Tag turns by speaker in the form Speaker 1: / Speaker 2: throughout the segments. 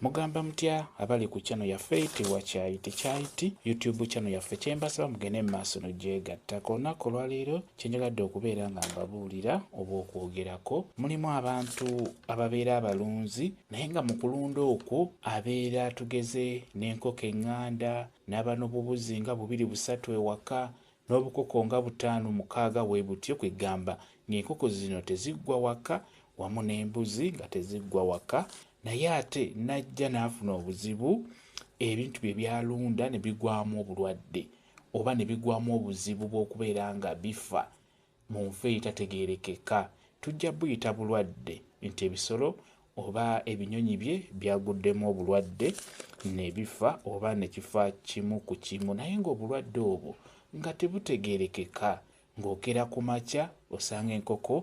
Speaker 1: Mugamba mutya abali ku channel yaffe eyitibwa Kyayiti YouTube channel yaffe kyembasaba mugende mu maaso n'ogyegattako. Olunaku olwaleero kyenjagadde okubeera nga mbabuulira oba okwogerako, mulimu abantu ababeera abalunzi naye nga mu kulunda okwo abeera tugeze n'enkoko eŋŋanda n'abanobubuzi nga 2-3 ewaka n'obukoko nga 5-6 bwe butyo, kwegamba ng'enkoko zino teziggwa waka wamu n'embuzi nga teziggwa waka. Naye ate najja n'afuna obuzibu, ebintu bye byalunda ne bigwamu obulwadde oba ne bigwamu obuzibu bw'okubeera nga bifa mu nfa etategeerekeka. Tujja buyita bulwadde nti ebisolo oba ebinyonyi bye byaguddemu obulwadde ne bifa oba ne kifa kimu ku kimu, naye ng'obulwadde obwo nga tebutegeerekeka. Ng'okera ku makya osanga enkoko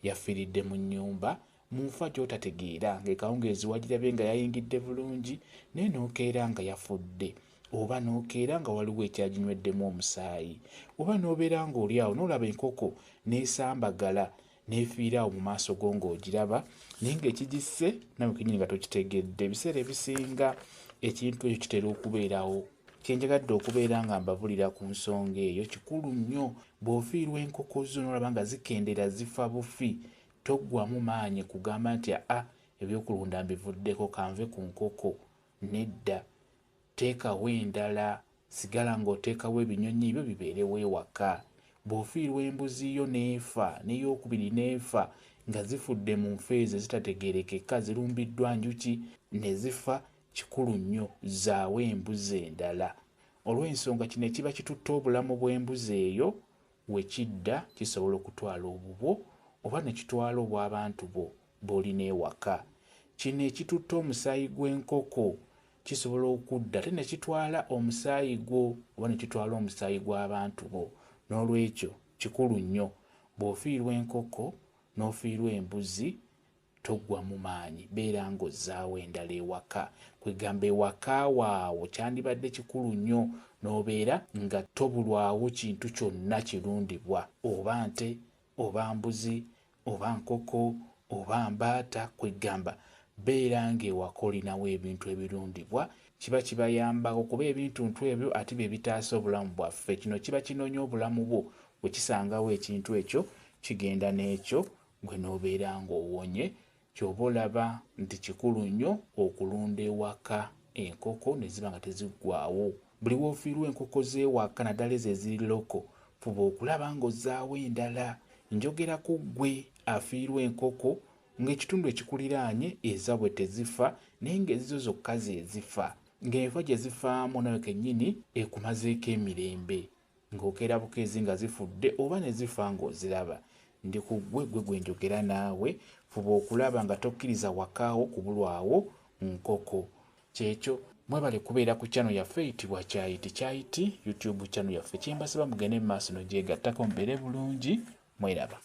Speaker 1: yafiiridde mu nnyumba mu nfa gy'otategeera, ng'ekawungeezi wagirabye nga yayingidde bulungi naye n'okeera nga yafudde, oba n'okeera nga waliwo ekyaginyweddemu omusaayi, oba n'obeera ng'oli awo n'olaba enkoko n'esambagala n'efiira awo mu maaso go ng'ogiraba naye ng'ekigisse nawe kennyini nga tokitegedde. Ebiseera ebisinga ekintu ekyo kitera okubeerawo. Kyenjagadde okubeera nga mbabulira ku nsonga eyo kikulu nnyo. Bw'ofiirwa enkoko zo n'olaba nga zikendera zifa bufi, toggwamu maanyi kugamba nti ebyokulunda mbivuddeko kanve ku nkoko. Nedda, teekawo endala, sigala ng'oteekawo ebinyonyi ebyo bibeerewo ewaka. Bw'ofiirwa embuzi yo n'efa n'eyokubiri n'efa nga zifudde mu nfa ezo ezitategeerekeka, zirumbiddwa njuki ne zifa, kikulu nnyo zaawo embuzi endala. Olw'ensonga kino ekiba kitutte obulamu bw'embuzi eyo we kidda kisobola okutwala obubwo oba ne kitwala obw'abantu bo b'olina ewaka. Kino ekitutte omusaayi gw'enkoko kisobola okudda ate ne kitwala omusaayi gwo oba ne kitwala omusaayi gw'abantu bo. N'olwekyo kikulu nnyo bw'ofiirwa enkoko n'ofiirwa embuzi toggwa mu maanyi, beera ng'ozzaawo endala ewaka. Kwegamba ewaka waawo kyandibadde kikulu nnyo n'obeera nga tobulwawo kintu kyonna kirundibwa, oba nte oba mbuzi oba nkoko oba mbaata. Kwegamba beera ng'ewaka olinawo ebintu ebirundibwa. Kiba kibayambako kuba ebintu ebyo ate bye bitaasa obulamu bwaffe. Kino kiba kinoonya obulamu bwo, bwe kisangawo ekintu ekyo kigenda n'ekyo gwe n'obeera ng'owonye. Ky'oba olaba nti kikulu nnyo okulunda ewaka enkoko ne ziba nga teziggwaawo. Buli w'ofiirwa enkoko z'ewaka naddala ezo eziri loko, fuba okulaba ng'ozzaawo endala. Njogera ku ggwe afiirwa enkoko ng'ekitundu ekikuliraanye eza bwe tezifa naye ng'ezizo zokka ze zifa, ng'enfa gye zifaamu nawe kennyini ekumazeeko emirembe, ng'okeera bukeezi nga zifudde oba ne zifa ng'oziraba. Ndi ku gwe njogera naawe, fuba okulaba nga tokkiriza wakaawo kubulwawo nkoko. Kyekyo mwebale kubeera ku channel yaffe eyitibwa Kyayiti YouTube channel yaffe kyembasaba mugende mu maaso n'ogyegattako mubeere bulungi. Mweraba.